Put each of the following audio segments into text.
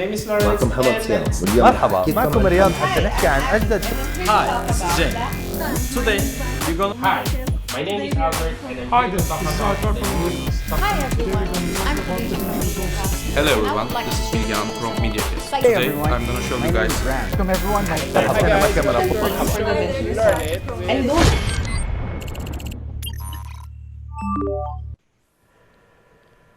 name is Lawrence. معكم محمد صيام واليوم مرحبا معكم رياض حتى نحكي عن أجدد. Hi, this is Jay. Today we're gonna. Hi, my name is Albert. Hi, this is Hi everyone, I'm Derige. Hello everyone, this is Eamon from MediaCast. Hey Today everyone, I'm gonna show my you name guys. is Ram. Welcome everyone.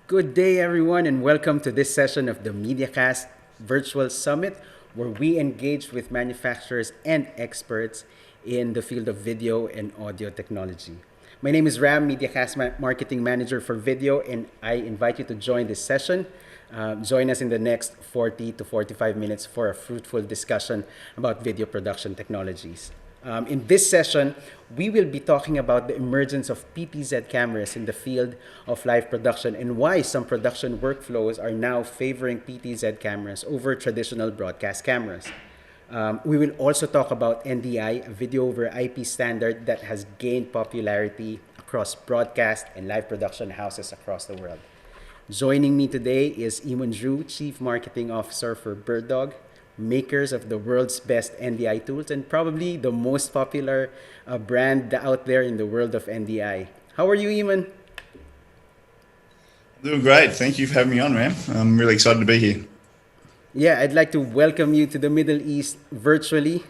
Good day, everyone, and welcome to this session of the MediaCast Virtual Summit, where we engage with manufacturers and experts in the field of video and audio technology. My name is Ram, MediaCast Marketing Manager for Video, and I invite you to join this session. Join us in the next 40 to 45 minutes for a fruitful discussion about video production technologies. In this session, we will be talking about the emergence of PTZ cameras in the field of live production and why some production workflows are now favoring PTZ cameras over traditional broadcast cameras. We will also talk about NDI, a video over IP standard that has gained popularity across broadcast and live production houses across the world. Joining me today is Eamon Drew, Chief Marketing Officer for BirdDog, makers of the world's best NDI tools and probably the most popular brand out there in the world of NDI. How are you, Eamon? Doing great. Thank you for having me on, Ram. I'm really excited to be here. Yeah, I'd like to welcome you to the Middle East virtually.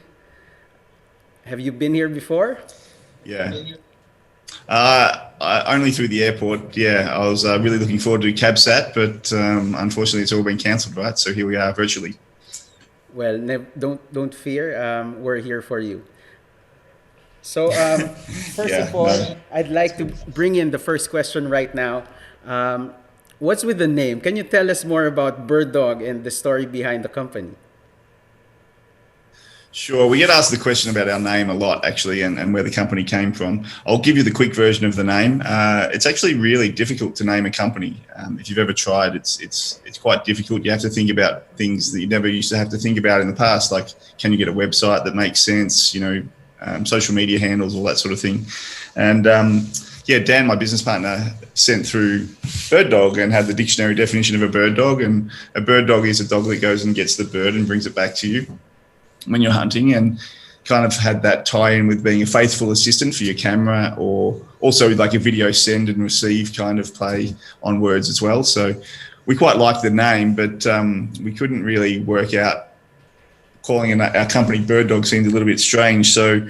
Have you been here before? Yeah. Only through the airport. Yeah, I was really looking forward to CabSat, but unfortunately it's all been cancelled, right? So here we are virtually. Well, don't fear. We're here for you. So first of all, I'd like to bring in the first question right now. What's with the name? Can you tell us more about BirdDog and the story behind the company? Sure. We get asked the question about our name a lot, actually, and where the company came from. I'll give you the quick version of the name. It's actually really difficult to name a company. If you've ever tried, it's quite difficult. You have to think about things that you never used to have to think about in the past, like can you get a website that makes sense, social media handles, all that sort of thing. And Dan, my business partner, sent through BirdDog and had the dictionary definition of a bird dog. And a bird dog is a dog that goes and gets the bird and brings it back to you when you're hunting, and kind of had that tie-in with being a faithful assistant for your camera, or also like a video send and receive kind of play on words as well. So we quite liked the name, but we couldn't really work out calling our company BirdDog seemed a little bit strange. So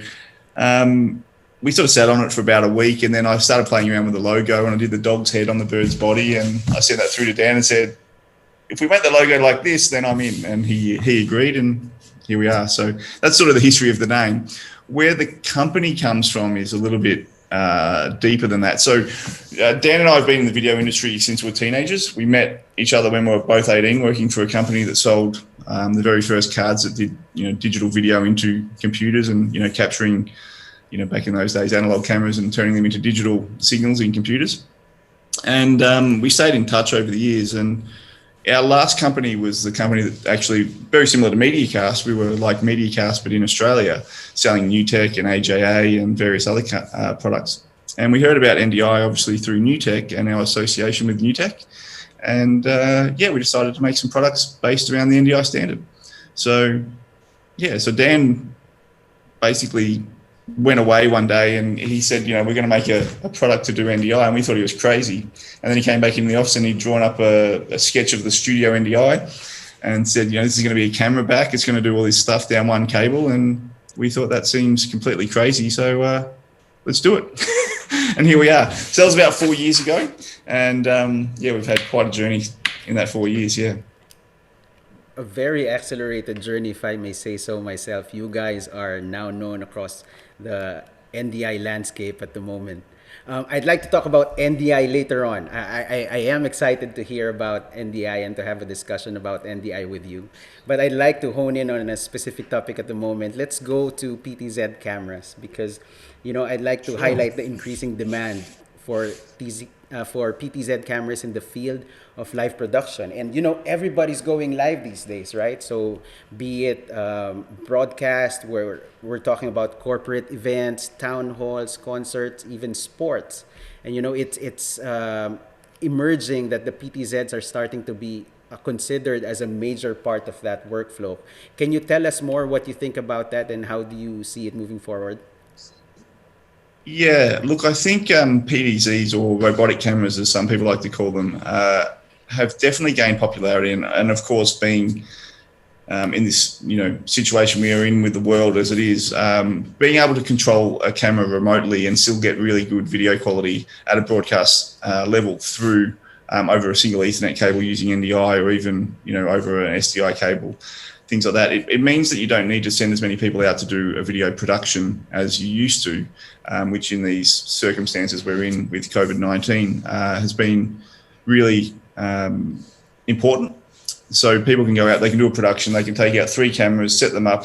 we sort of sat on it for about a week, and then I started playing around with the logo, and I did the dog's head on the bird's body, and I sent that through to Dan and said, if we make the logo like this, then I'm in. And he agreed, and here we are. So that's sort of the history of the name. Where the company comes from is a little bit deeper than that. So Dan and I have been in the video industry since we were teenagers. We met each other when we were both 18, working for a company that sold the very first cards that did digital video into computers, and capturing back in those days analog cameras and turning them into digital signals in computers. And we stayed in touch over the years, and our last company was the company that actually very similar to MediaCast. We were like MediaCast, but in Australia, selling NewTek and AJA and various other products. And we heard about NDI obviously through NewTek and our association with NewTek. And we decided to make some products based around the NDI standard. So Dan basically went away one day and he said, we're going to make a product to do NDI, and we thought he was crazy. And then he came back into the office and he'd drawn up a sketch of the studio NDI and said, this is going to be a camera back. It's going to do all this stuff down one cable. And we thought that seems completely crazy. So let's do it. And here we are. So that was about 4 years ago. And we've had quite a journey in that 4 years. Yeah. A very accelerated journey, if I may say so myself. You guys are now known across the NDI landscape at the moment. I'd like to talk about NDI later on. I am excited to hear about NDI and to have a discussion about NDI with you. But I'd like to hone in on a specific topic at the moment. Let's go to PTZ cameras because, I'd like to highlight the increasing demand for PTZ cameras in the field of live production. And everybody's going live these days, right? So be it broadcast, where we're talking about corporate events, town halls, concerts, even sports. And it's emerging that the PTZs are starting to be considered as a major part of that workflow. Can you tell us more what you think about that and how do you see it moving forward? Yeah, look, I think PTZs, or robotic cameras as some people like to call them, have definitely gained popularity, and of course, being in this situation we are in with the world as it is, being able to control a camera remotely and still get really good video quality at a broadcast level through over a single Ethernet cable using NDI, or even over an SDI cable, things like that. It means that you don't need to send as many people out to do a video production as you used to, which in these circumstances we're in with COVID-19 has been really important. So people can go out, they can do a production, they can take out 3 cameras, set them up,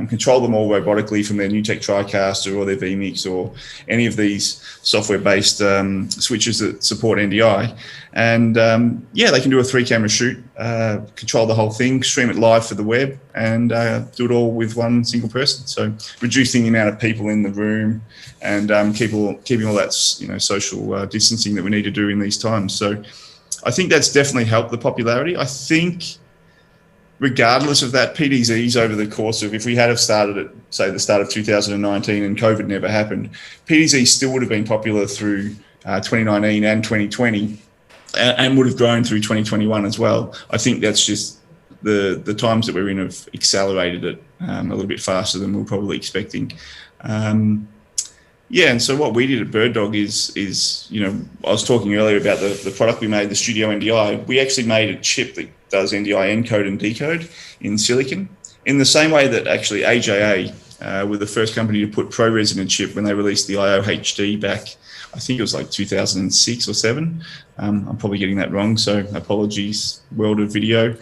control them all robotically from their NewTek TriCaster or their vMix or any of these software-based switches that support NDI. And they can do a 3-camera shoot, control the whole thing, stream it live for the web, and do it all with one single person. So reducing the amount of people in the room and keeping all that social distancing that we need to do in these times. So I think that's definitely helped the popularity. I think regardless of that, PTZs over the course of, if we had have started at, say, the start of 2019 and COVID never happened, PTZs still would have been popular through 2019 and 2020 and would have grown through 2021 as well. I think that's just the times that we're in have accelerated it a little bit faster than we were probably expecting. And so what we did at BirdDog is I was talking earlier about the product we made, the Studio NDI. We actually made a chip that does NDI encode and decode in silicon, in the same way that actually AJA were the first company to put ProRes in a chip when they released the IO-HD back, I think it was like 2006 or 7. I'm probably getting that wrong, so apologies, world of video.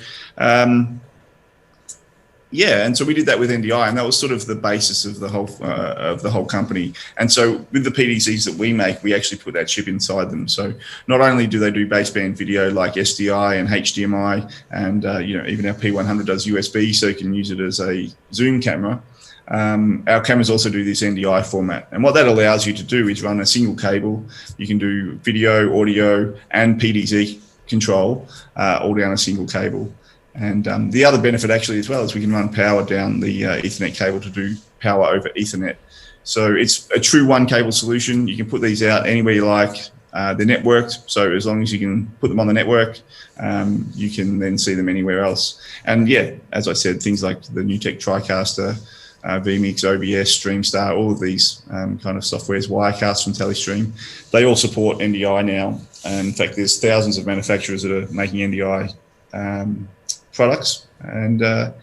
And so we did that with NDI, and that was sort of the basis of the whole company. And so with the PTZs that we make, we actually put that chip inside them. So not only do they do baseband video like SDI and HDMI, and even our P100 does USB, so you can use it as a zoom camera. Our cameras also do this NDI format, and what that allows you to do is run a single cable. You can do video, audio, and PTZ control all down a single cable. And the other benefit actually as well is we can run power down the Ethernet cable to do power over Ethernet. So it's a true one cable solution. You can put these out anywhere you like. They're networked, so as long as you can put them on the network, you can then see them anywhere else. And as I said, things like the NewTek TriCaster, vMix, OBS, StreamStar, all of these kind of softwares, Wirecast from Telestream, they all support NDI now. And in fact, there's thousands of manufacturers that are making NDI products, and and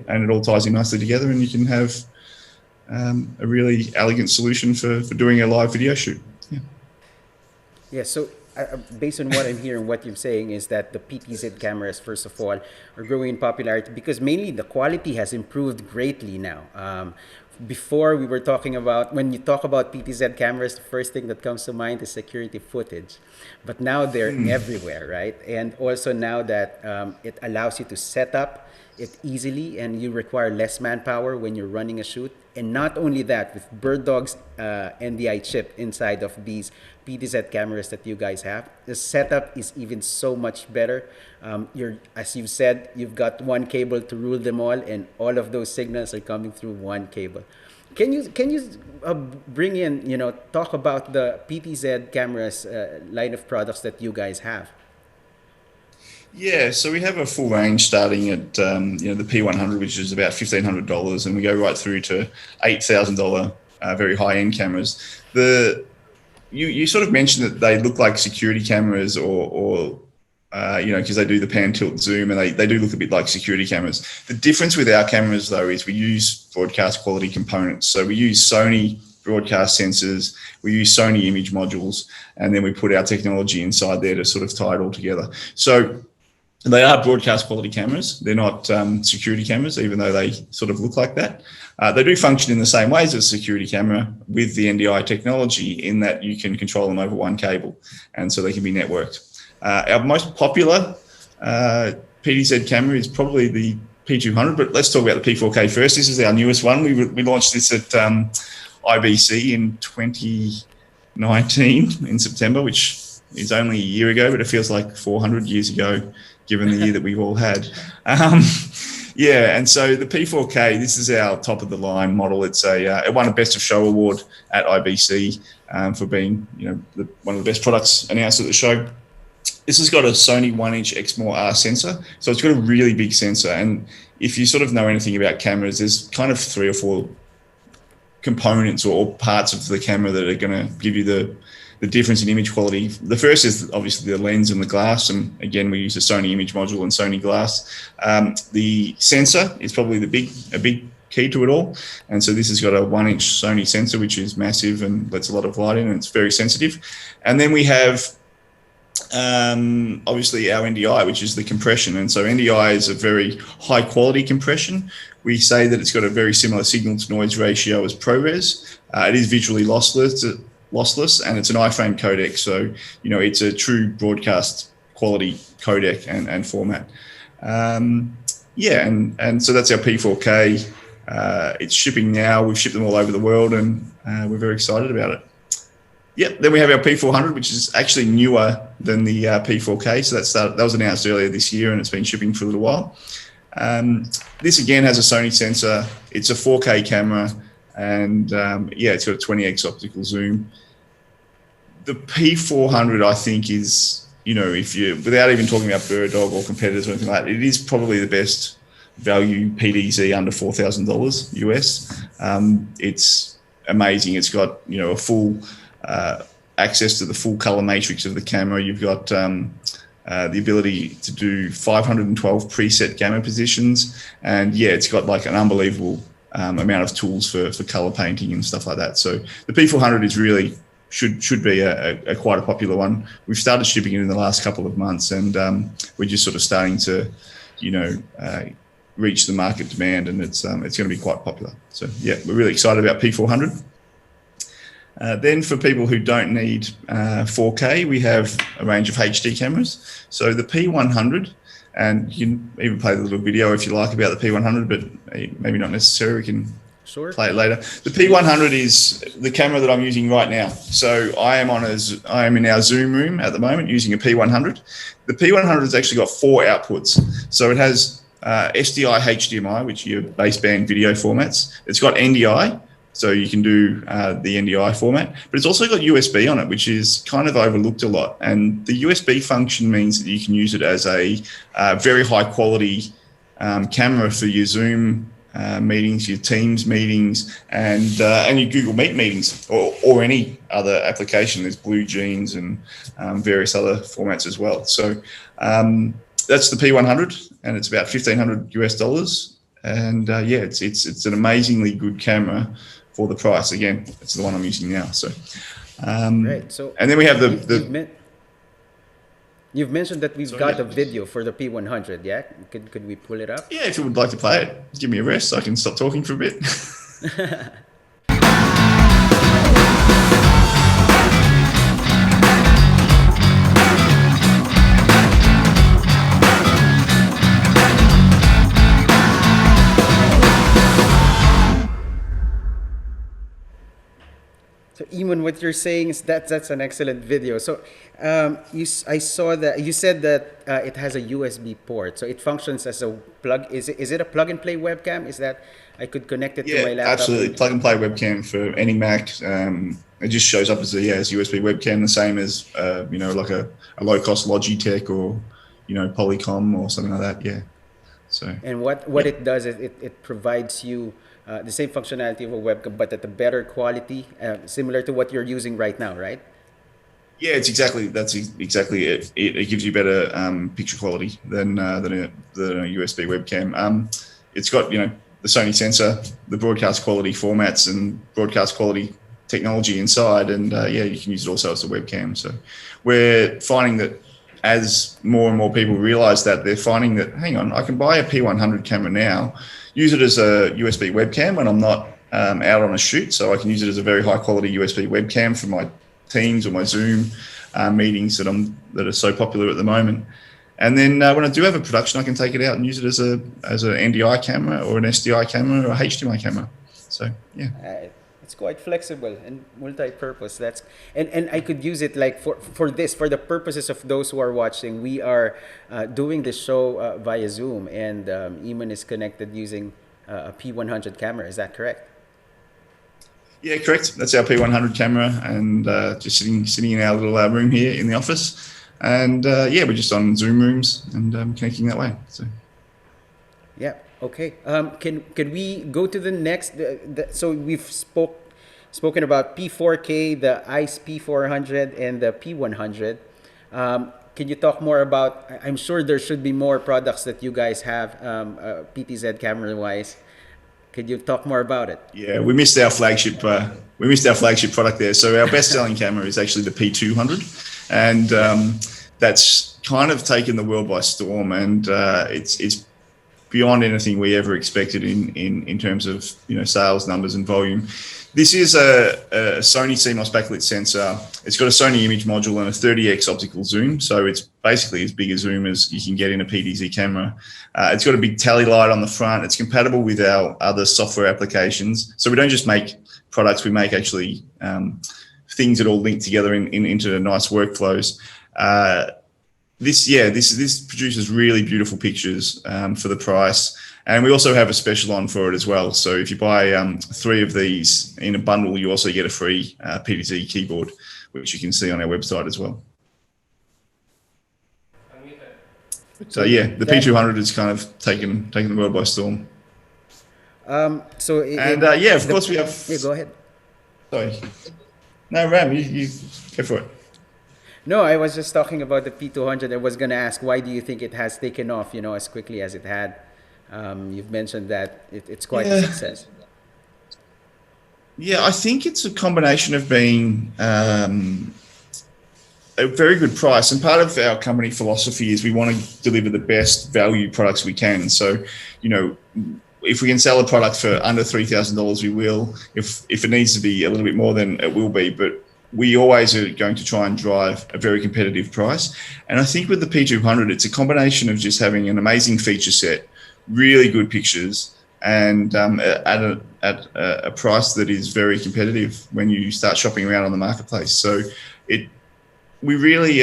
it all ties in nicely together, and you can have a really elegant solution for doing a live video shoot. So based on what I'm hearing, what you're saying is that the PTZ cameras, first of all, are growing in popularity because mainly the quality has improved greatly now. Before we were talking about, when you talk about PTZ cameras, the first thing that comes to mind is security footage. But now they're everywhere, right? And also now that it allows you to set up it easily and you require less manpower when you're running a shoot. And not only that, with BirdDog's NDI chip inside of these PTZ cameras that you guys have, the setup is even so much better. As you've said, you've got one cable to rule them all, and all of those signals are coming through one cable. Can you bring in, talk about the PTZ cameras line of products that you guys have? Yeah, so we have a full range starting at the P100, which is about $1,500, and we go right through to $8,000 very high-end cameras. You sort of mentioned that they look like security cameras, or because they do the pan, tilt, zoom, and they do look a bit like security cameras. The difference with our cameras, though, is we use broadcast quality components. So we use Sony broadcast sensors, we use Sony image modules, and then we put our technology inside there to sort of tie it all together. So they are broadcast quality cameras. They're not security cameras, even though they sort of look like that. They do function in the same ways as a security camera with the NDI technology, in that you can control them over one cable, and so they can be networked. Our most popular PTZ camera is probably the P200, but let's talk about the P4K first. This is our newest one. We launched this at IBC in 2019 in September, which is only a year ago, but it feels like 400 years ago, given the year that we've all had. Yeah, and so the P4K, this is our top of the line model. It's it won a Best of Show award at IBC for being, one of the best products announced at the show. This has got a Sony 1-inch Exmor R sensor, so it's got a really big sensor. And if you sort of know anything about cameras, there's kind of 3 or 4 components or parts of the camera that are going to give you the difference in image quality. The first is obviously the lens and the glass, and again we use a Sony image module and Sony glass. The sensor is probably a big key to it all, and so this has got a 1-inch Sony sensor, which is massive and lets a lot of light in, and it's very sensitive. And then we have obviously our NDI, which is the compression, and so NDI is a very high quality compression. We say that it's got a very similar signal to noise ratio as ProRes. It is visually lossless, and it's an iframe codec, so it's a true broadcast quality codec and format. And so that's our P4K. It's shipping now. We've shipped them all over the world, and we're very excited about it. Yep. Then we have our P400, which is actually newer than the P4K. So that was announced earlier this year, and it's been shipping for a little while. This again has a Sony sensor. It's a 4K camera, and it's got a 20x optical zoom. The P400, I think, is, if you, without even talking about BirdDog or competitors or anything like that, it is probably the best value PTZ under $4,000 US. It's amazing. It's got, a full access to the full color matrix of the camera. You've got the ability to do 512 preset gamma positions, and it's got like an unbelievable amount of tools for color painting and stuff like that. So the P400 is really should be a quite a popular one. We've started shipping it in the last couple of months, and we're just sort of starting to reach the market demand, and it's going to be quite popular. So we're really excited about P400. Then for people who don't need 4K, we have a range of HD cameras. So the P100, and you can even play the little video if you like about the P100, but maybe not necessary. We can play it later. The P100 is the camera that I'm using right now. So I am in our Zoom room at the moment using a P100. The P100 has actually got 4 outputs. So it has SDI, HDMI, which are your baseband video formats. It's got NDI, so you can do the NDI format, but it's also got USB on it, which is kind of overlooked a lot. And the USB function means that you can use it as a very high quality camera for your Zoom meetings, your Teams meetings, and your Google Meet meetings, or any other application. There's Blue Jeans and various other formats as well. So that's the P100, and it's about $1,500 US. And it's an amazingly good camera for the price. Again, it's the one I'm using now. So, right. So, and then we have you've mentioned that we've got a video for the P100. Yeah, could we pull it up? Yeah, if you would like to play it, give me a rest so I can stop talking for a bit. So Eamon, what you're saying is that's an excellent video. So I saw that you said that it has a USB port, so it functions as a plug. Is it a plug and play webcam? Is that I could connect it to my laptop? Absolutely, plug and play webcam for any Mac. It just shows up as a USB webcam, the same as like a low cost Logitech or Polycom or something like that. Yeah. So and what it does is it provides you the same functionality of a webcam, but at a better quality, similar to what you're using right now, right? Yeah, that's exactly it. It gives you better picture quality than a USB webcam. It's got the Sony sensor, the broadcast quality formats, and broadcast quality technology inside, and you can use it also as a webcam. So we're finding that as more and more people realize that, they're finding that, hang on, I can buy a P100 camera now, use it as a USB webcam when I'm not out on a shoot. So I can use it as a very high quality USB webcam for my Teams or my Zoom meetings that are so popular at the moment. And then when I do have a production, I can take it out and use it as an NDI camera or an SDI camera or a HDMI camera. So yeah. it's quite flexible and multi-purpose. And I could use it like for the purposes of those who are watching. We are doing this show via Zoom, and Eamon is connected using a P100 camera. Is that correct? Yeah, correct. That's our P100 camera, and just sitting in our little room here in the office. And yeah, we're just on Zoom rooms and connecting that way. So. Yeah. Okay. Can we go to the next? So we've spoken about P4K, the ICE P400, and the P100. Can you talk more about? I'm sure there should be more products that you guys have, PTZ camera-wise. Could you talk more about it? Yeah, we missed our flagship. We missed our flagship product there. So our best-selling camera is actually the P200, and that's kind of taken the world by storm. And it's beyond anything we ever expected in terms of sales numbers and volume. This is a Sony CMOS backlit sensor. It's got a Sony image module and a 30x optical zoom, so it's basically as big a zoom as you can get in a PTZ camera. It's got a big tally light on the front. It's compatible with our other software applications. So we don't just make products, we make actually things that all link together into nice workflows. This produces really beautiful pictures for the price. And we also have a special on for it as well. So if you buy 3 of these in a bundle, you also get a free PTZ keyboard, which you can see on our website as well. So yeah, the P200 has kind of taken the world by storm. Of course we have. Yeah, go ahead. Sorry. No, Ram, you go for it. No, I was just talking about the P200. I was going to ask, why do you think it has taken off, as quickly as it had? You've mentioned that it's quite a success. Yeah, I think it's a combination of being a very good price. And part of our company philosophy is we want to deliver the best value products we can. So, if we can sell a product for under $3,000, we will. If it needs to be a little bit more, then it will be. But we always are going to try and drive a very competitive price. And I think with the P200, it's a combination of just having an amazing feature set, really good pictures, and at a price that is very competitive when you start shopping around on the marketplace. So we really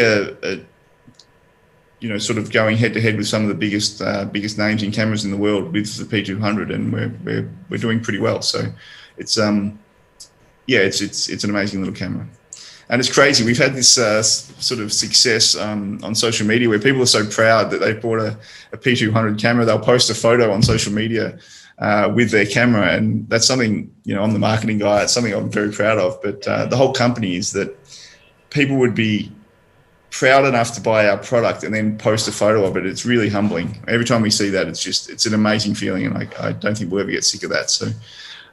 sort of going head to head with some of the biggest names in cameras in the world with the P200, and we're doing pretty well. So it's it's an amazing little camera. And it's crazy. We've had this sort of success on social media where people are so proud that they bought a P200 camera. They'll post a photo on social media with their camera. And that's something, I'm the marketing guy. It's something I'm very proud of. But the whole company is that people would be proud enough to buy our product and then post a photo of it. It's really humbling. Every time we see that, it's an amazing feeling. And I don't think we'll ever get sick of that. So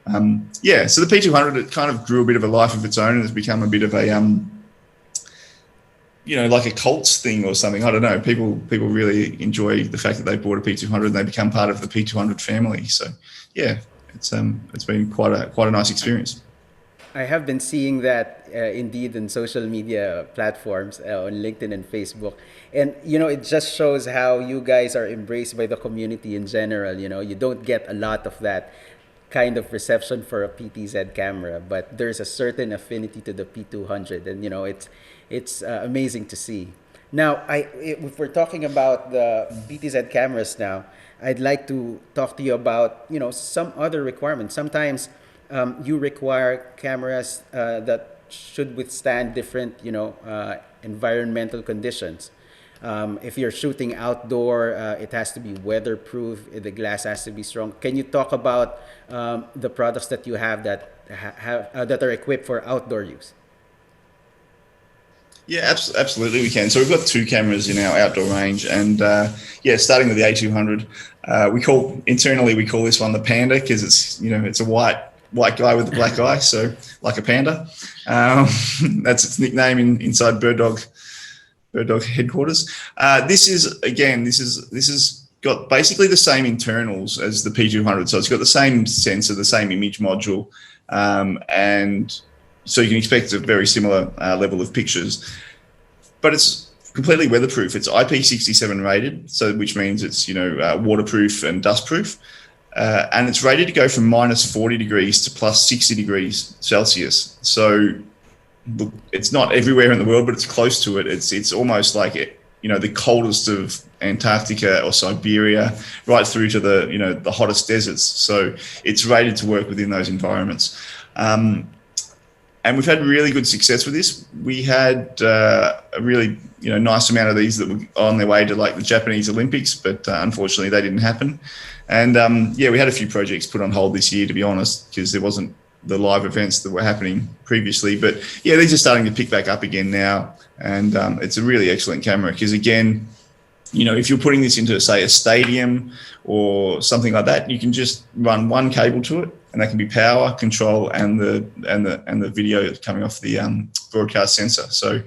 so the P200, it kind of grew a bit of a life of its own and has become a bit of a, like a Colts thing or something. I don't know. People really enjoy the fact that they bought a P200 and they become part of the P200 family. So yeah, it's been quite a nice experience. I have been seeing that indeed in social media platforms on LinkedIn and Facebook. And, it just shows how you guys are embraced by the community in general. You don't get a lot of that kind of reception for a PTZ camera, but there's a certain affinity to the P200, and it's amazing to see. Now, if we're talking about the PTZ cameras now, I'd like to talk to you about some other requirements. Sometimes you require cameras that should withstand different environmental conditions. If you're shooting outdoor, it has to be weatherproof. The glass has to be strong. Can you talk about the products that you have that are equipped for outdoor use? Yeah, absolutely we can. So we've got 2 cameras in our outdoor range, and starting with the A200, we call this one the Panda because it's a white guy with a black eye, so like a panda. That's its nickname inside BirdDog headquarters. This is got basically the same internals as the P200. So it's got the same sensor, the same image module, and so you can expect a very similar level of pictures. But it's completely weatherproof. It's IP67 rated, so which means it's waterproof and dustproof. and it's rated to go from minus 40 degrees to plus 60 degrees Celsius. So look, it's not everywhere in the world, but it's close to it. It's almost like the coldest of Antarctica or Siberia, right through to the hottest deserts. So it's rated to work within those environments. And we've had really good success with this. We had a really nice amount of these that were on their way to like the Japanese Olympics, but unfortunately they didn't happen. And we had a few projects put on hold this year, to be honest, because there wasn't the live events that were happening previously. But yeah, these are starting to pick back up again now. And it's a really excellent camera because, again, if you're putting this into, say, a stadium or something like that, you can just run one cable to it, and that can be power, control, and the video coming off the broadcast sensor. So,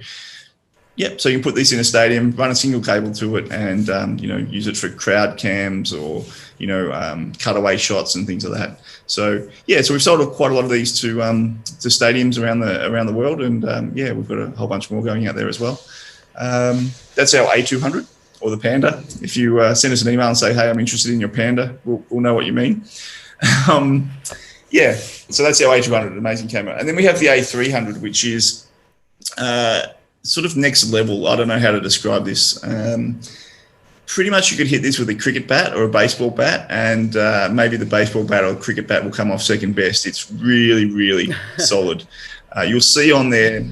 so you can put this in a stadium, run a single cable to it, and use it for crowd cams or cutaway shots and things like that. So so we've sold quite a lot of these to stadiums around the world, and we've got a whole bunch more going out there as well. That's our A200 or the Panda. If you send us an email and say, "Hey, I'm interested in your Panda," we'll know what you mean. So that's our A200, amazing camera, and then we have the A300, which is sort of next level. I don't know how to describe this. Pretty much you could hit this with a cricket bat or a baseball bat, and maybe the baseball bat or cricket bat will come off second best. It's really, really solid. You'll see on there,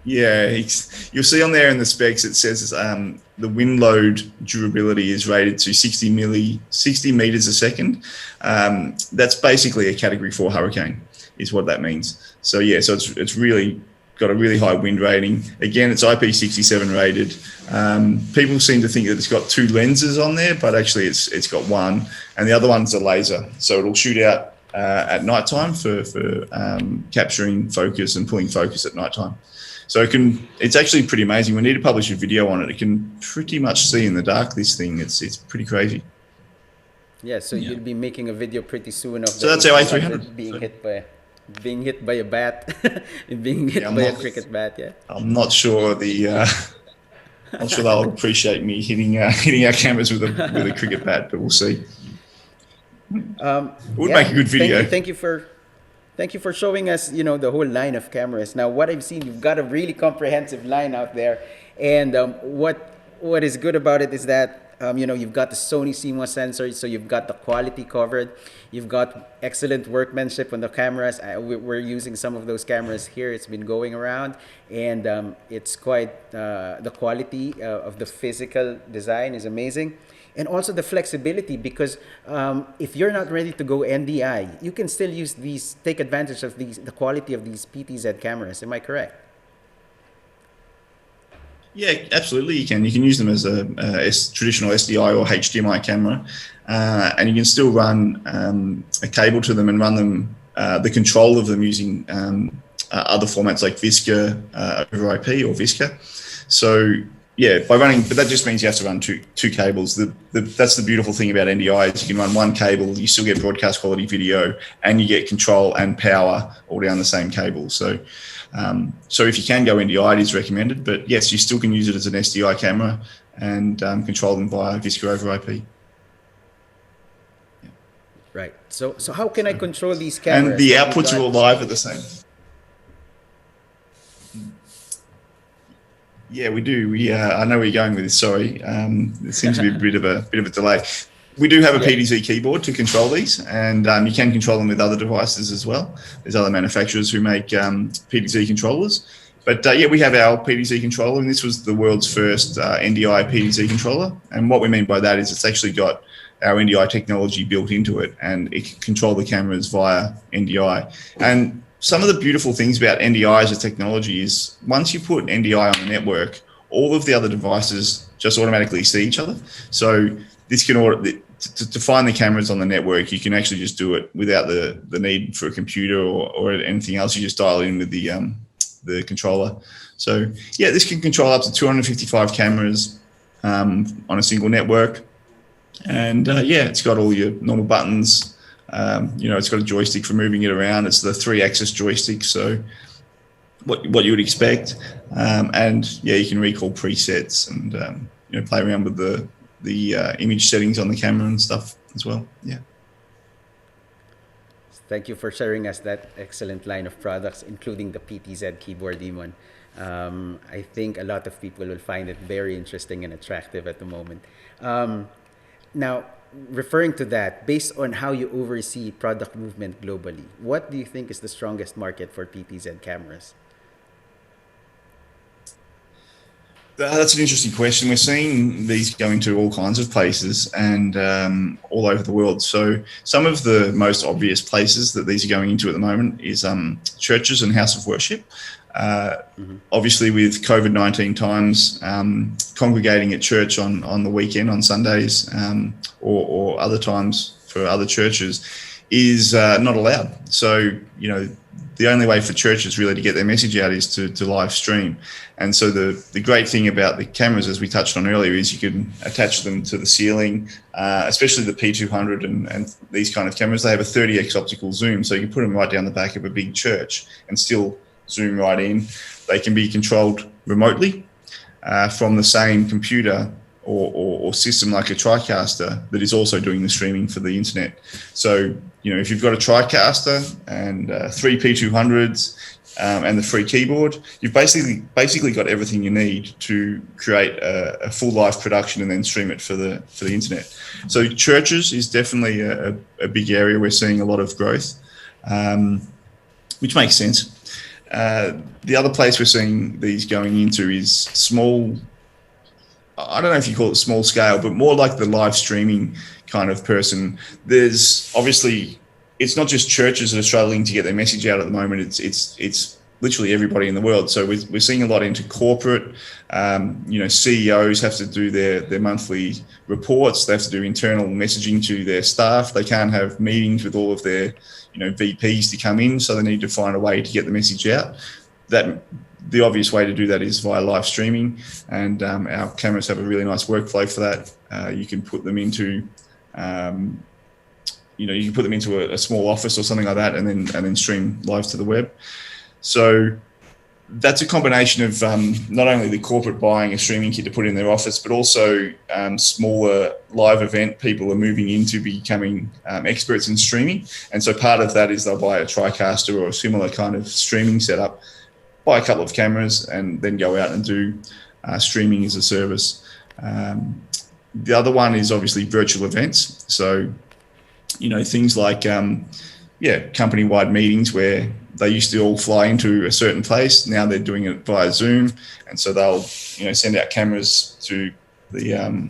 you'll see on there in the specs, it says the wind load durability is rated to 60 meters a second. That's basically a Category 4 hurricane is what that means. So so it's really got a really high wind rating. Again, it's IP67 rated. People seem to think that it's got two lenses on there, but actually it's got one, and the other one's a laser. So it'll shoot out at nighttime for capturing focus and pulling focus at nighttime. So it's actually pretty amazing. We need to publish a video on it. It can pretty much see in the dark, this thing. It's pretty crazy. Yeah, so you'll be making a video pretty soon of that's our A300 being hit by a bat, being hit by a cricket bat. Yeah, I'm not sure I'm sure they'll appreciate me hitting our cameras with a cricket bat, but we'll see. It would make a good video. Thank you for showing us, the whole line of cameras. Now, what I've seen, you've got a really comprehensive line out there, and what is good about it is that you've got the Sony CMOS sensor, so you've got the quality covered. You've got excellent workmanship on the cameras. We're using some of those cameras here. It's been going around, and it's quite the quality of the physical design is amazing. And also the flexibility, because if you're not ready to go NDI, you can still use take advantage of the quality of these PTZ cameras. Am I correct? Yeah, absolutely. You can use them as a traditional SDI or HDMI camera, and you can still run a cable to them and run them the control of them using other formats like Visca over IP or Visca. So by running, but that just means you have to run two cables. That's the beautiful thing about NDI is you can run one cable, you still get broadcast quality video, and you get control and power all down the same cable. So if you can go NDI, it is recommended. But yes, you still can use it as an SDI camera and control them via Visca over IP. Right. So how can I control these cameras? And the outputs are all live at the same. Yeah, we do. I know where you're going with this. Sorry, there seems to be a bit of a delay. We do have a PTZ keyboard to control these, and you can control them with other devices as well. There's other manufacturers who make PTZ controllers. But we have our PTZ controller, and this was the world's first NDI PTZ controller. And what we mean by that is it's actually got our NDI technology built into it, and it can control the cameras via NDI. And some of the beautiful things about NDI as a technology is once you put NDI on the network, all of the other devices just automatically see each other. So this can to find the cameras on the network, you can actually just do it without the need for a computer or anything else. You just dial it in with the controller. So this can control up to 255 cameras on a single network. And it's got all your normal buttons. It's got a joystick for moving it around. It's the 3-axis joystick, so what you would expect. You can recall presets and play around with the image settings on the camera and stuff as well. Yeah. Thank you for sharing us that excellent line of products, including the PTZ keyboard, Eamon. I think a lot of people will find it very interesting and attractive at the moment. Now, referring to that, based on how you oversee product movement globally, what do you think is the strongest market for PTZ cameras? That's an interesting question. We're seeing these going to all kinds of places and all over the world. So some of the most obvious places that these are going into at the moment is churches and house of worship. Obviously, with COVID-19 times, congregating at church on the weekend, on Sundays, or other times for other churches is not allowed. So, the only way for churches really to get their message out is to live stream. And so the great thing about the cameras, as we touched on earlier, is you can attach them to the ceiling, especially the P200 and these kind of cameras. They have a 30x optical zoom, so you can put them right down the back of a big church and still zoom right in. They can be controlled remotely from the same computer or system like a TriCaster that is also doing the streaming for the internet. So, if you've got a TriCaster and 3 P200s and the free keyboard, you've basically got everything you need to create a full live production and then stream it for the internet. So churches is definitely a big area. We're seeing a lot of growth, which makes sense. The other place we're seeing these going into is small, I don't know if you call it small scale, but more like the live streaming kind of person. There's obviously, it's not just churches that are struggling to get their message out at the moment. It's literally everybody in the world. So we're seeing a lot into corporate. CEOs have to do their monthly reports. They have to do internal messaging to their staff. They can't have meetings with all of their VPs to come in. So they need to find a way to get the message out. The obvious way to do that is via live streaming, and our cameras have a really nice workflow for that. You can put them into, a small office or something like that, and then stream live to the web. So that's a combination of not only the corporate buying a streaming kit to put in their office, but also smaller live event people are moving into becoming experts in streaming. And so part of that is they'll buy a TriCaster or a similar kind of streaming setup, buy a couple of cameras, and then go out and do streaming as a service. The other one is obviously virtual events. So, things like, company-wide meetings where they used to all fly into a certain place. Now they're doing it via Zoom. And so they'll, send out cameras to the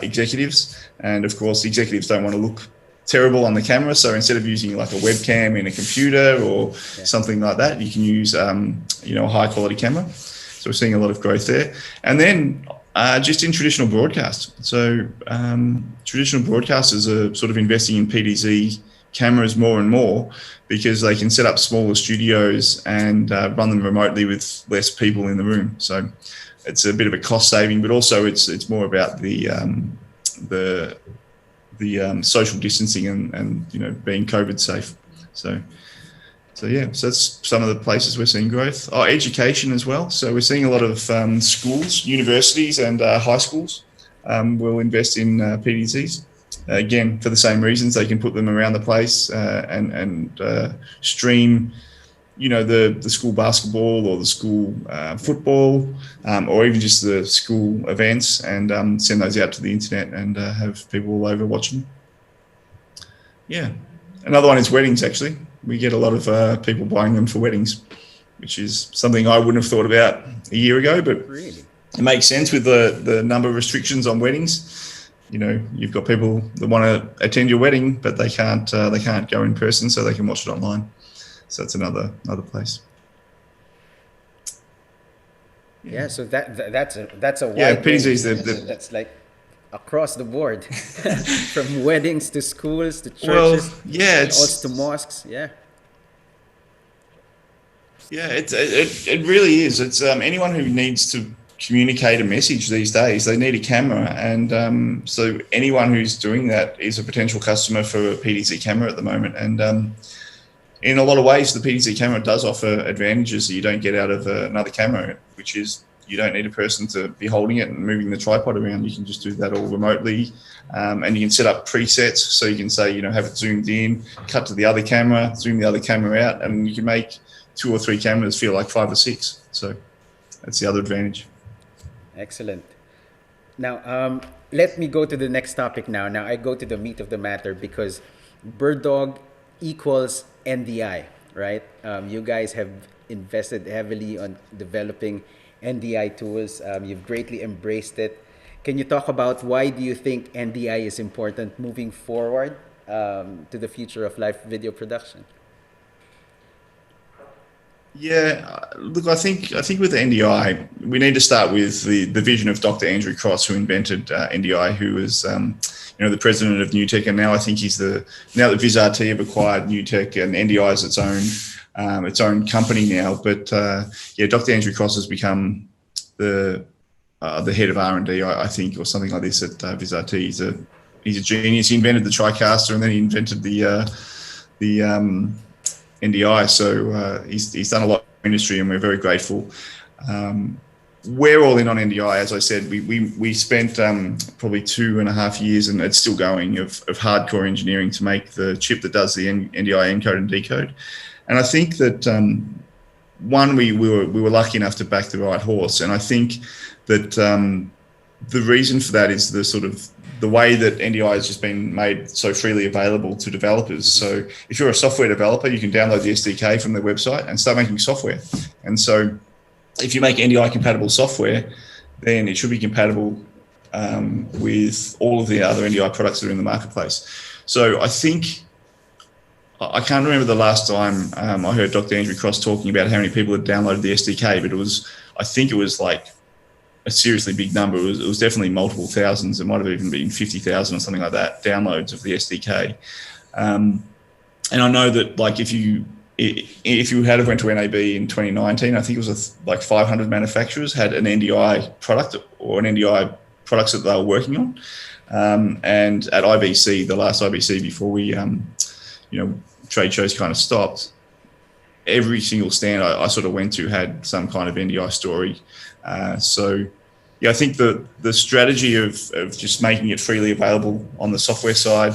executives. And of course, the executives don't want to look terrible on the camera, so instead of using like a webcam in a computer or something like that, you can use a high quality camera. So we're seeing a lot of growth there. And then just in traditional broadcast. So traditional broadcasters are sort of investing in PTZ cameras more and more because they can set up smaller studios and run them remotely with less people in the room. So it's a bit of a cost saving, but also it's more about the social distancing and being COVID safe. So that's some of the places we're seeing growth. Education as well. So we're seeing a lot of schools, universities and high schools will invest in PTZs. Again, for the same reasons, they can put them around the place and stream the school basketball or the school football or even just the school events and send those out to the internet and have people all over watching. Yeah. Another one is weddings, actually. We get a lot of people buying them for weddings, which is something I wouldn't have thought about a year ago, but really? It makes sense with the number of restrictions on weddings. You've got people that want to attend your wedding, but they can't go in person, so they can watch it online. So that's another place. Yeah, so that's a wide PTZ that's like across the board, from weddings to schools to churches, also to mosques. Yeah, it really is. It's anyone who needs to communicate a message these days, they need a camera, and so anyone who's doing that is a potential customer for a PTZ camera at the moment. And in a lot of ways, the PTZ camera does offer advantages that you don't get out of another camera, which is you don't need a person to be holding it and moving the tripod around. You can just do that all remotely. And you can set up presets. So you can say, have it zoomed in, cut to the other camera, zoom the other camera out, and you can make 2 or 3 cameras feel like 5 or 6. So that's the other advantage. Excellent. Now, let me go to the next topic now. Now, I go to the meat of the matter because BirdDog equals NDI, right? You guys have invested heavily on developing NDI tools. You've greatly embraced it. Can you talk about why do you think NDI is important moving forward to the future of live video production? Yeah, look, I think with NDI, we need to start with the vision of Dr. Andrew Cross, who invented NDI, who was the president of NewTek, and now I think he's now that VizRT have acquired NewTek, and NDI is its own company now. But Dr. Andrew Cross has become the head of R&D, I think, or something like this at VizRT. He's a genius. He invented the TriCaster, and then he invented the NDI. So he's done a lot in the industry, and we're very grateful. We're all in on NDI. As I said, we spent probably 2.5 years, and it's still going, of hardcore engineering to make the chip that does the NDI encode and decode. And I think that we were lucky enough to back the right horse, and I think that the reason for that is the way that NDI has just been made so freely available to developers. So if you're a software developer, you can download the SDK from their website and start making software. And so if you make NDI compatible software, then it should be compatible with all of the other NDI products that are in the marketplace. So I can't remember the last time I heard Dr. Andrew Cross talking about how many people had downloaded the SDK, but I think it was like a seriously big number. It was definitely multiple thousands. It might have even been 50,000 or something like that, downloads of the SDK. And I know that, like, if you had have went to NAB in 2019, I think it was like 500 manufacturers had an NDI product or an NDI products that they were working on. And at IBC, the last IBC before we, trade shows kind of stopped, every single stand I sort of went to had some kind of NDI story. I think the strategy of just making it freely available on the software side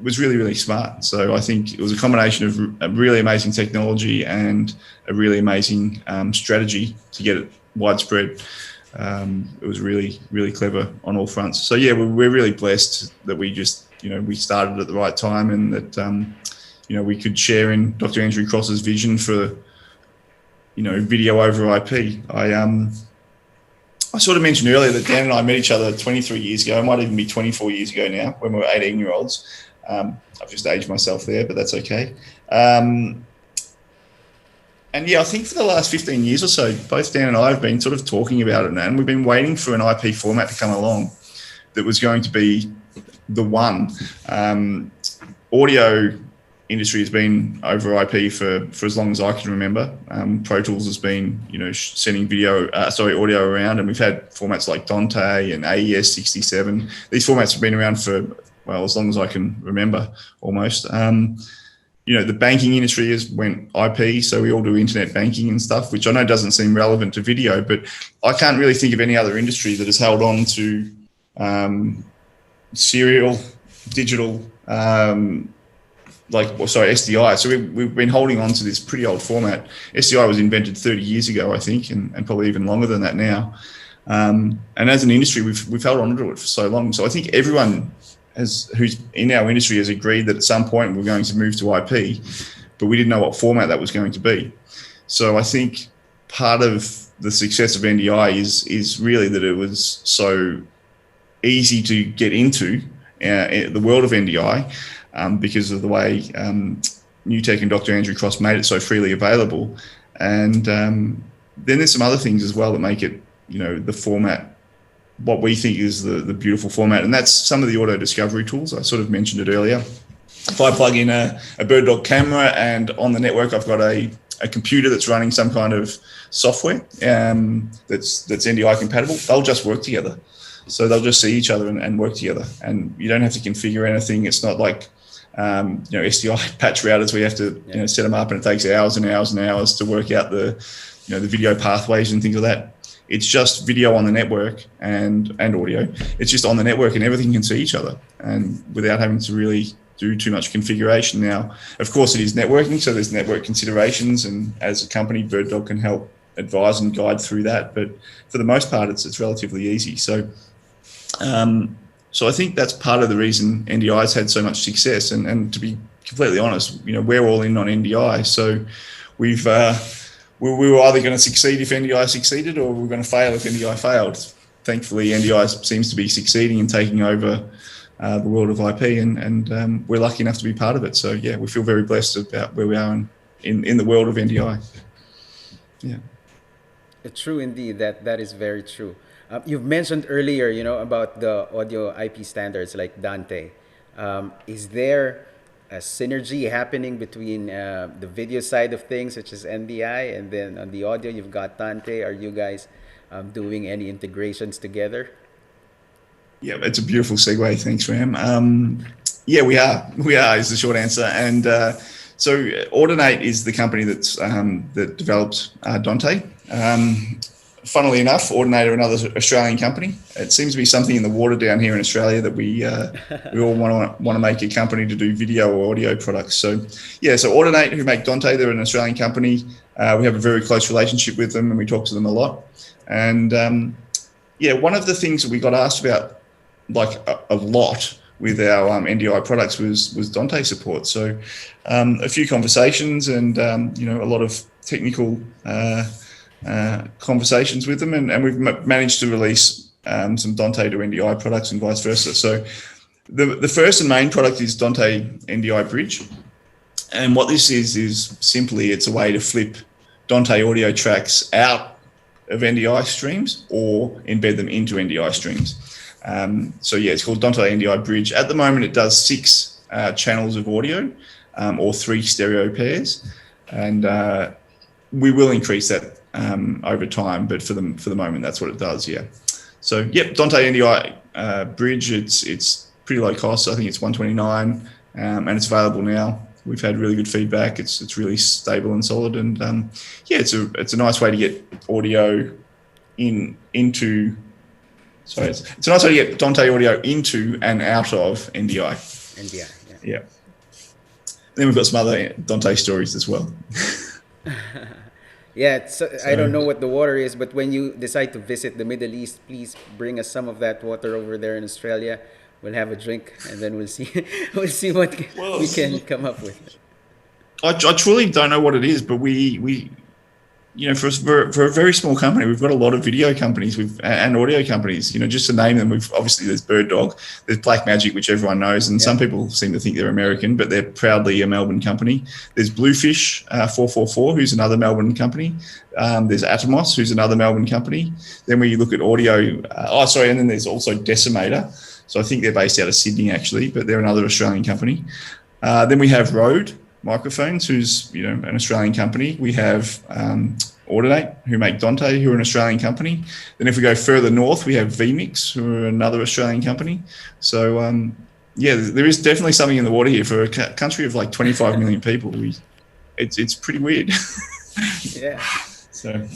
was really, really smart. So I think it was a combination of a really amazing technology and a really amazing strategy to get it widespread. It was really, really clever on all fronts. So yeah, we're really blessed that we just, we started at the right time, and that, we could share in Dr. Andrew Cross's vision for, video over IP. I sort of mentioned earlier that Dan and I met each other 23 years ago. It might even be 24 years ago now, when we were 18-year-olds. I've just aged myself there, but that's okay. And yeah, I think for the last 15 years or so, both Dan and I have been sort of talking about it now, and we've been waiting for an IP format to come along that was going to be the one. Audio industry has been over IP for as long as I can remember. Pro Tools has been, sending audio around, and we've had formats like Dante and AES 67. These formats have been around for, as long as I can remember, almost. The banking industry has went IP, so we all do internet banking and stuff, which I know doesn't seem relevant to video, but I can't really think of any other industry that has held on to serial, digital, SDI. So we've been holding on to this pretty old format. SDI was invented 30 years ago, I think, and probably even longer than that now. And as an industry, we've held on to it for so long. So I think everyone who's in our industry has agreed that at some point we're going to move to IP, but we didn't know what format that was going to be. So I think part of the success of NDI is really that it was so easy to get into the world of NDI because of the way NewTek and Dr. Andrew Cross made it so freely available. And then there's some other things as well that make it, the format, what we think is the beautiful format, and that's some of the auto discovery tools. I sort of mentioned it earlier. If I plug in a BirdDog camera, and on the network I've got a computer that's running some kind of software that's NDI compatible, they'll just work together. So they'll just see each other and work together, and you don't have to configure anything. It's not like SDI patch routers where you have to set them up, and it takes hours and hours and hours to work out the the video pathways and things like that. It's just video on the network and audio. It's just on the network and everything can see each other, and without having to really do too much configuration. Now, of course, it is networking, so there's network considerations, and as a company, BirdDog can help advise and guide through that. But for the most part, it's relatively easy. So, so I think that's part of the reason NDI's had so much success. And to be completely honest, we're all in on NDI, so we were either going to succeed if NDI succeeded, or we were going to fail if NDI failed. Thankfully, NDI seems to be succeeding and taking over the world of IP, and we're lucky enough to be part of it. So yeah, we feel very blessed about where we are in the world of NDI. Yeah. True indeed. That is very true. You've mentioned earlier, about the audio IP standards like Dante. Is there a synergy happening between the video side of things, such as NDI, and then on the audio you've got Dante? Are you guys doing any integrations together? Yeah, it's a beautiful segue. Thanks, Ram. Yeah, we are. We are is the short answer. And so Audinate is the company that developed Dante. Funnily enough, Audinate are another Australian company. It seems to be something in the water down here in Australia that we all want to make a company to do video or audio products. So yeah, so Audinate, who make Dante, they're an Australian company. We have a very close relationship with them, and we talk to them a lot. And yeah, one of the things that we got asked about like a lot with our NDI products was Dante support. So a few conversations and a lot of technical conversations with them, and we've managed to release some Dante to NDI products and vice versa. So the first and main product is Dante NDI Bridge, and what this is simply it's a way to flip Dante audio tracks out of NDI streams or embed them into NDI streams. So yeah, it's called Dante NDI Bridge. At the moment, it does 6 channels of audio or 3 stereo pairs, and we will increase that over time. But for the moment, that's what it does. Yeah. So yep, Dante NDI Bridge. It's pretty low cost. I think it's $129, and it's available now. We've had really good feedback. It's really stable and solid, and yeah, it's a nice way to get audio into. Sorry, it's a nice way to get Dante audio into and out of NDI. NDI, yeah. Then we've got some other Dante stories as well. Yeah, I don't know what the water is, but when you decide to visit the Middle East, please bring us some of that water over there in Australia. We'll have a drink, and then we'll see what we can come up with. I truly don't know what it is, but we for a very small company, we've got a lot of video companies and audio companies. Just to name them, obviously there's BirdDog, there's Blackmagic, which everyone knows, and some people seem to think they're American, but they're proudly a Melbourne company. There's Bluefish 444, who's another Melbourne company. There's Atomos, who's another Melbourne company. Then when you look at audio, and then there's also Decimator. So I think they're based out of Sydney actually, but they're another Australian company. Then we have Rode Microphones, who's an Australian company. We have Audinate, who make Dante, who are an Australian company. Then if we go further north, we have vMix, who are another Australian company. So yeah, there is definitely something in the water here for a country of like 25 million people. It's pretty weird. Yeah. So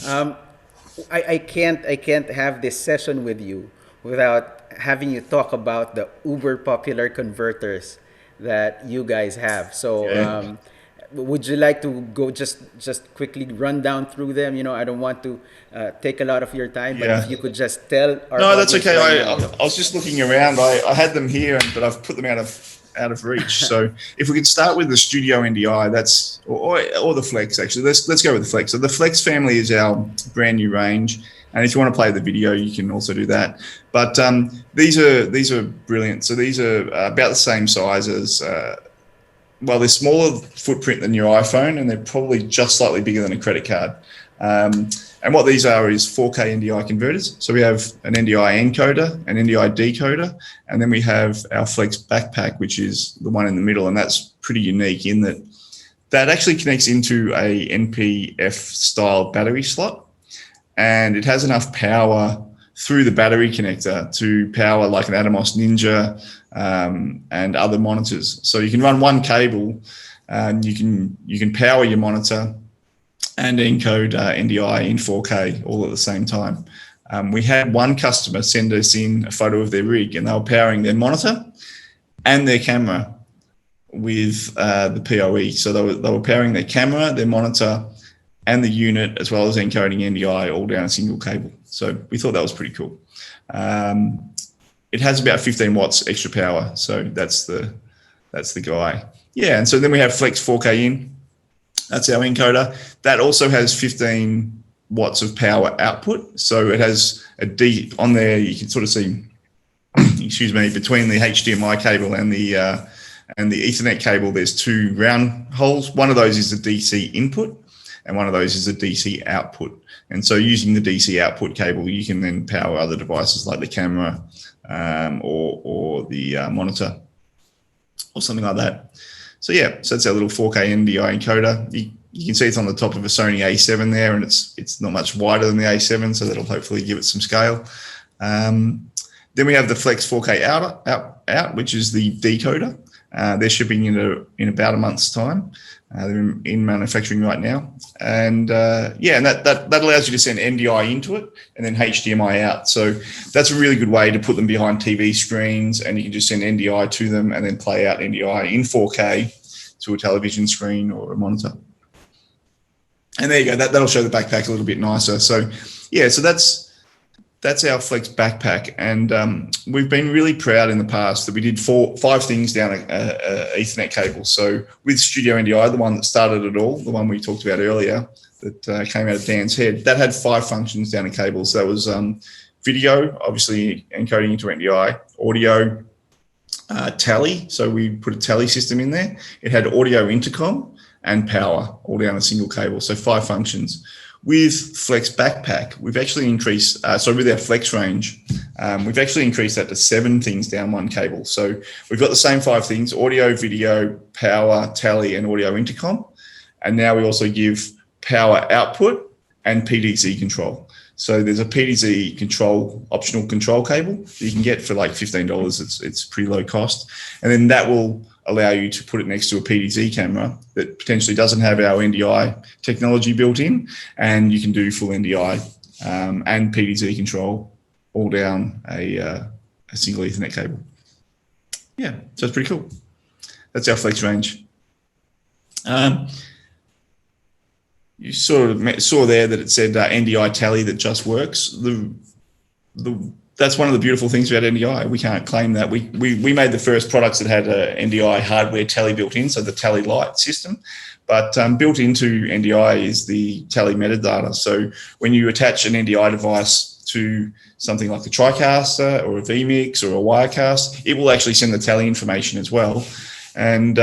I can't have this session with you without having you talk about the uber popular converters that you guys have. So would you like to go just quickly run down through them? I don't want to take a lot of your time, but if you could just tell our No, that's okay. I was just looking around. I had them here, but I've put them out of reach. So if we could start with the Studio NDI, that's or the Flex actually. Let's go with the Flex. So the Flex family is our brand new range. And if you want to play the video, you can also do that. But these are brilliant. So these are about the same size as, they're smaller footprint than your iPhone, and they're probably just slightly bigger than a credit card. And what these are is 4K NDI converters. So we have an NDI encoder, an NDI decoder, and then we have our Flex backpack, which is the one in the middle. And that's pretty unique in that actually connects into a NPF style battery slot. And it has enough power through the battery connector to power like an Atomos Ninja and other monitors. So you can run one cable and you can power your monitor and encode NDI in 4K all at the same time. We had one customer send us in a photo of their rig, and they were powering their monitor and their camera with the PoE. So they were powering their camera, their monitor, and the unit, as well as encoding NDI all down a single cable. So we thought that was pretty cool. It has about 15 watts extra power, so that's the guy. Yeah, and so then we have Flex 4K in. That's our encoder. That also has 15 watts of power output. So it has a D on there. You can sort of see, excuse me, between the HDMI cable and the Ethernet cable, there's two round holes. One of those is the DC input, and one of those is a DC output. And so using the DC output cable, you can then power other devices like the camera or the monitor or something like that. So yeah, so that's our little 4K NDI encoder. You can see it's on the top of a Sony A7 there, and it's not much wider than the A7, so that'll hopefully give it some scale. Then we have the Flex 4K out, which is the decoder. They're shipping in about a month's time. They're in manufacturing right now, and and that allows you to send NDI into it and then HDMI out. So that's a really good way to put them behind TV screens, and you can just send NDI to them and then play out NDI in 4K to a television screen or a monitor. And there you go. That'll show the backpack a little bit nicer. So yeah, so that's our Flex backpack, and we've been really proud in the past that we did 5 things down a Ethernet cable. So with Studio NDI, the one that started it all, the one we talked about earlier, that came out of Dan's head, that had 5 functions down a cable. So that was video, obviously encoding into NDI, audio, tally. So we put a tally system in there. It had audio intercom and power all down a single cable. So 5 functions. With Flex Backpack, we've actually increased, with our Flex range, we've actually increased that to 7 things down one cable. So we've got the same 5 things: audio, video, power, tally, and audio intercom. And now we also give power output and PTZ control. So there's a PTZ control, optional control cable that you can get for like $15. It's pretty low cost. And then that will allow you to put it next to a PTZ camera that potentially doesn't have our NDI technology built in, and you can do full NDI and PTZ control all down a single Ethernet cable. Yeah, so it's pretty cool. That's our Flex range. You sort of saw there that it said NDI tally that just works. That's one of the beautiful things about NDI. We can't claim that. We made the first products that had a NDI hardware tally built in, so the tally light system. But built into NDI is the tally metadata. So when you attach an NDI device to something like a TriCaster or a vMix or a Wirecast, it will actually send the tally information as well. And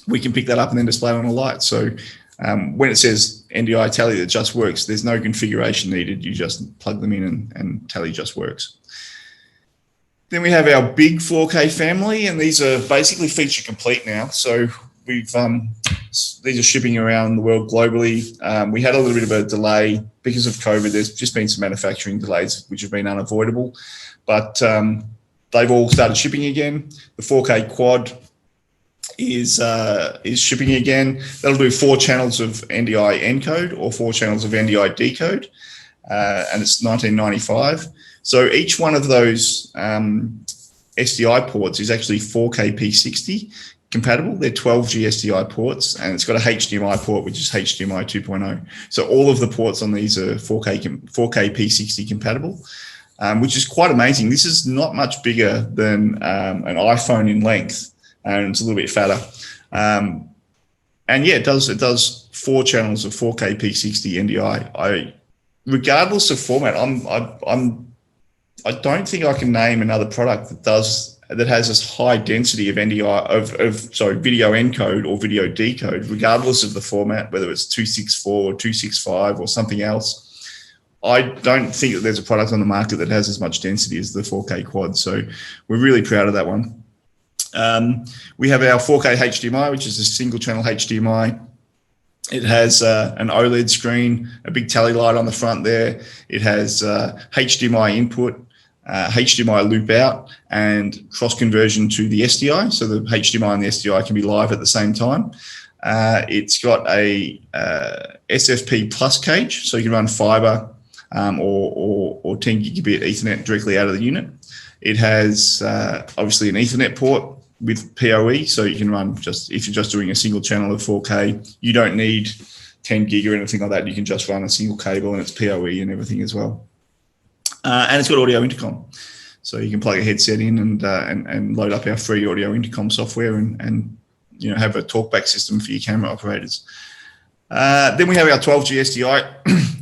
we can pick that up and then display it on a light. So when it says NDI tally that just works, there's no configuration needed. You just plug them in and tally just works. Then we have our big 4K family, and these are basically feature complete now. So these are shipping around the world globally. We had a little bit of a delay because of COVID. There's just been some manufacturing delays which have been unavoidable, but they've all started shipping again. The 4K quad is shipping again. That'll do 4 channels of NDI encode or 4 channels of NDI decode, and it's $19.95. So each one of those SDI ports is actually 4K P60 compatible. They're 12G SDI ports, and it's got a HDMI port, which is HDMI 2.0. So all of the ports on these are 4K P60 compatible, which is quite amazing. This is not much bigger than an iPhone in length, and it's a little bit fatter. And yeah, it does 4 channels of 4K P60 NDI. Regardless of format, I don't think I can name another product that has this high density of NDI video encode or video decode, regardless of the format, whether it's 264 or 265 or something else. I don't think that there's a product on the market that has as much density as the 4K quad. So we're really proud of that one. We have our 4K HDMI, which is a single channel HDMI. It has an OLED screen, a big tally light on the front there. It has HDMI input, HDMI loop out, and cross conversion to the SDI. So the HDMI and the SDI can be live at the same time. It's got a SFP plus cage, so you can run fiber or 10 gigabit Ethernet directly out of the unit. It has obviously an Ethernet port with PoE, so you can run if you're just doing a single channel of 4K, you don't need 10 gig or anything like that. You can just run a single cable and it's PoE and everything as well. And it's got audio intercom, so you can plug a headset in and load up our free audio intercom software and have a talkback system for your camera operators. Then we have our 12G SDI.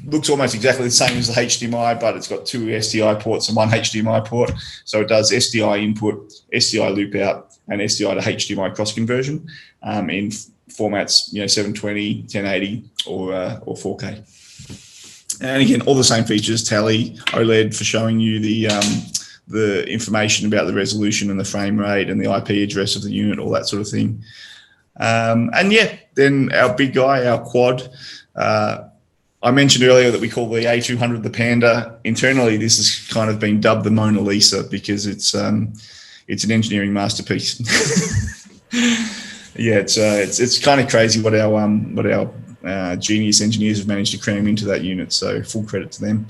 Looks almost exactly the same as the HDMI, but it's got 2 SDI ports and 1 HDMI port. So it does SDI input, SDI loop out, and SDI to HDMI cross conversion in formats 720, 1080, or 4K. And again, all the same features: tally, OLED for showing you the information about the resolution and the frame rate and the IP address of the unit, all that sort of thing. Then our big guy, our quad. I mentioned earlier that we call the A200 the Panda. Internally, this has kind of been dubbed the Mona Lisa because it's an engineering masterpiece. It's kind of crazy what our genius engineers have managed to cram into that unit. So full credit to them.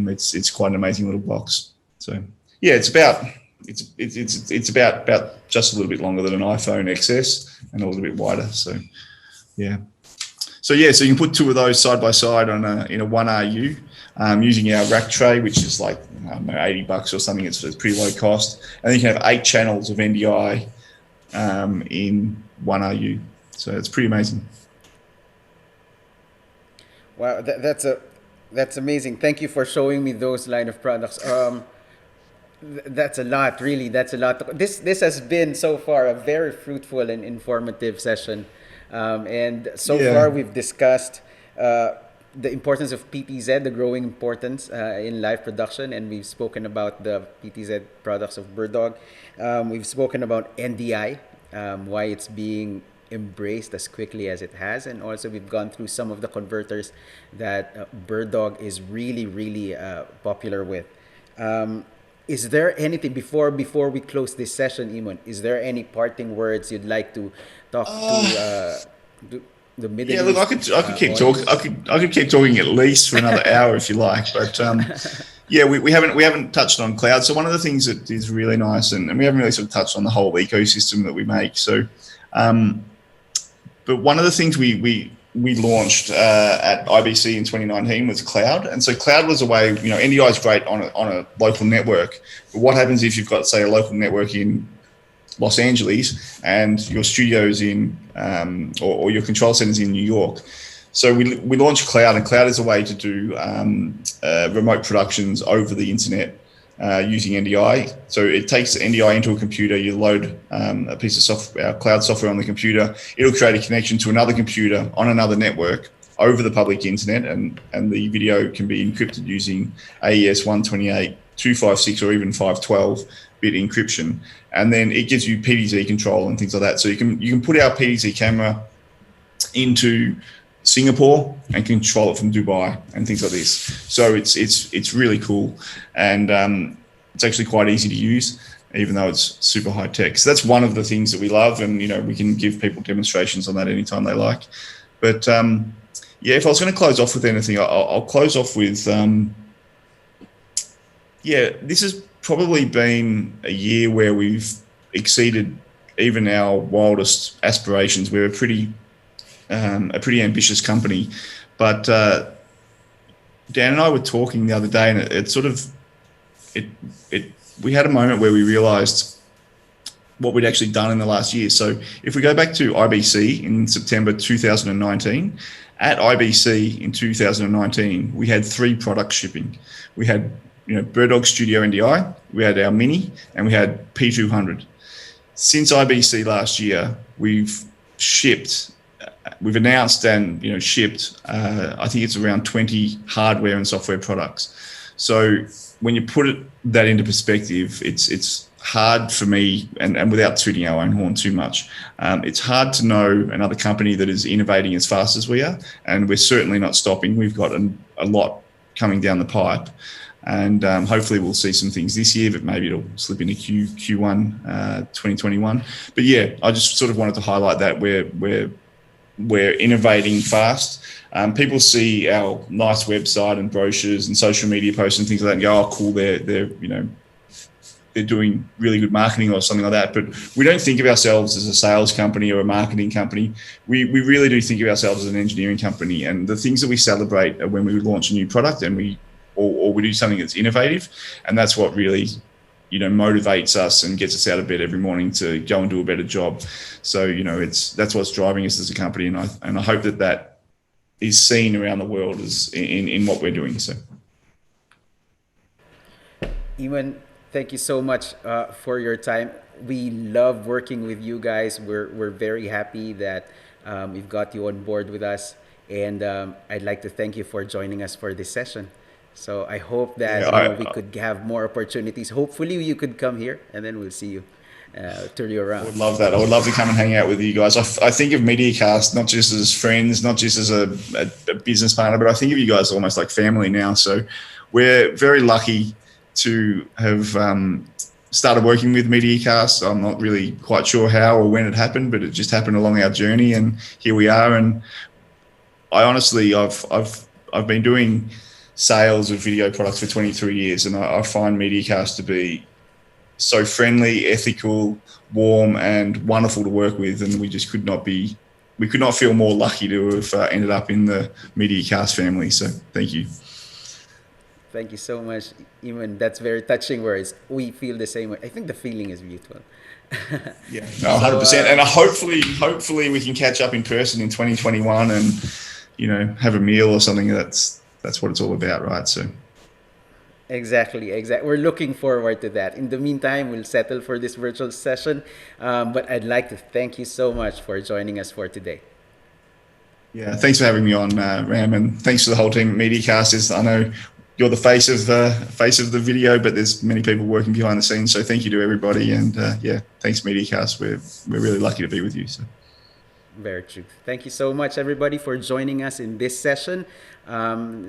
It's quite an amazing little box. So yeah, it's about just a little bit longer than an iPhone XS and a little bit wider. So yeah. So you can put 2 of those side by side in a 1RU using our rack tray, which is like $80 or something. It's pretty low cost, and then you can have 8 channels of NDI in 1RU. So it's pretty amazing. Wow, that's amazing. Thank you for showing me those line of products. That's a lot, really. That's a lot. This has been so far a very fruitful and informative session. And so far we've discussed the importance of PTZ, the growing importance in live production, and we've spoken about the PTZ products of BirdDog. We've spoken about NDI, why it's being embraced as quickly as it has, and also we've gone through some of the converters that BirdDog is really popular with. Is there anything before we close this session, Eamon? Is there any parting words you'd like to talk to the Middle East? Yeah, look, I could keep talking. I could keep talking at least for another hour if you like. But we haven't touched on cloud. So one of the things that is really nice, and we haven't really sort of touched on the whole ecosystem that we make. So, but one of the things we launched at IBC in 2019 was cloud. And so cloud was a way, NDI is great on a local network. But what happens if you've got, say, a local network in Los Angeles and your studio's in, or your control center's in New York? So we launched cloud, and cloud is a way to do remote productions over the internet using NDI. So it takes NDI into a computer. You load a piece of software, our cloud software on the computer. It'll create a connection to another computer on another network over the public internet, and the video can be encrypted using AES 128, 256, or even 512-bit encryption. And then it gives you PTZ control and things like that. So you can put our PTZ camera into Singapore and control it from Dubai and things like this. So it's really cool, and it's actually quite easy to use, even though it's super high tech. So that's one of the things that we love, and we can give people demonstrations on that anytime they like. But if I was going to close off with anything, I'll close off with this has probably been a year where we've exceeded even our wildest aspirations. We're a pretty ambitious company, but Dan and I were talking the other day, and we had a moment where we realized what we'd actually done in the last year. So if we go back to IBC in September 2019, at IBC in 2019, we had 3 products shipping. We had BirdDog Studio NDI, we had our Mini, and we had P200. Since IBC last year, we've announced and shipped, I think it's around 20 hardware and software products. So when you put that into perspective, it's hard for me, and without tooting our own horn too much, it's hard to know another company that is innovating as fast as we are, and we're certainly not stopping. We've got a lot coming down the pipe, and hopefully we'll see some things this year, but maybe it'll slip into Q1 2021. But yeah, I just sort of wanted to highlight that we're we're innovating fast. People see our nice website and brochures and social media posts and things like that and go, oh, cool, they're doing really good marketing or something like that. But we don't think of ourselves as a sales company or a marketing company. We really do think of ourselves as an engineering company. And the things that we celebrate are when we launch a new product and we do something that's innovative. And that's what really, motivates us and gets us out of bed every morning to go and do a better job. So, that's what's driving us as a company. And I hope that is seen around the world as in what we're doing. So, Eamon, thank you so much for your time. We love working with you guys. We're very happy that we've got you on board with us. And I'd like to thank you for joining us for this session. So I hope that we could have more opportunities. Hopefully you could come here and then we'll see you, tour you around. I would love that. I would love to come and hang out with you guys. I think of MediaCast not just as friends, not just as a business partner, but I think of you guys almost like family now. So we're very lucky to have started working with MediaCast. I'm not really quite sure how or when it happened, but it just happened along our journey, and here we are. And I honestly, I've been doing sales of video products for 23 years, and I find MediaCast to be so friendly, ethical, warm, and wonderful to work with. And we just could not feel more lucky to have ended up in the MediaCast family. So thank you. Thank you so much, Eamon. That's very touching words. We feel the same way. I think the feeling is mutual. Yeah, no, 100%. And hopefully we can catch up in person in 2021 and, have a meal or something. That's what it's all about, right? So Exactly. We're looking forward to that. In the meantime, we'll settle for this virtual session. But I'd like to thank you so much for joining us for today. Yeah, thanks for having me on, Ram, and thanks to the whole team at MediaCast. I know you're the face of the video, but there's many people working behind the scenes. So thank you to everybody, and thanks MediaCast. We're really lucky to be with you. So. Very true. Thank you so much, everybody, for joining us in this session.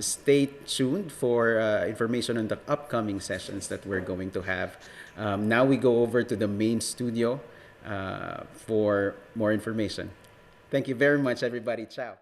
Stay tuned for information on the upcoming sessions that we're going to have. Now we go over to the main studio for more information. Thank you very much, everybody. Ciao.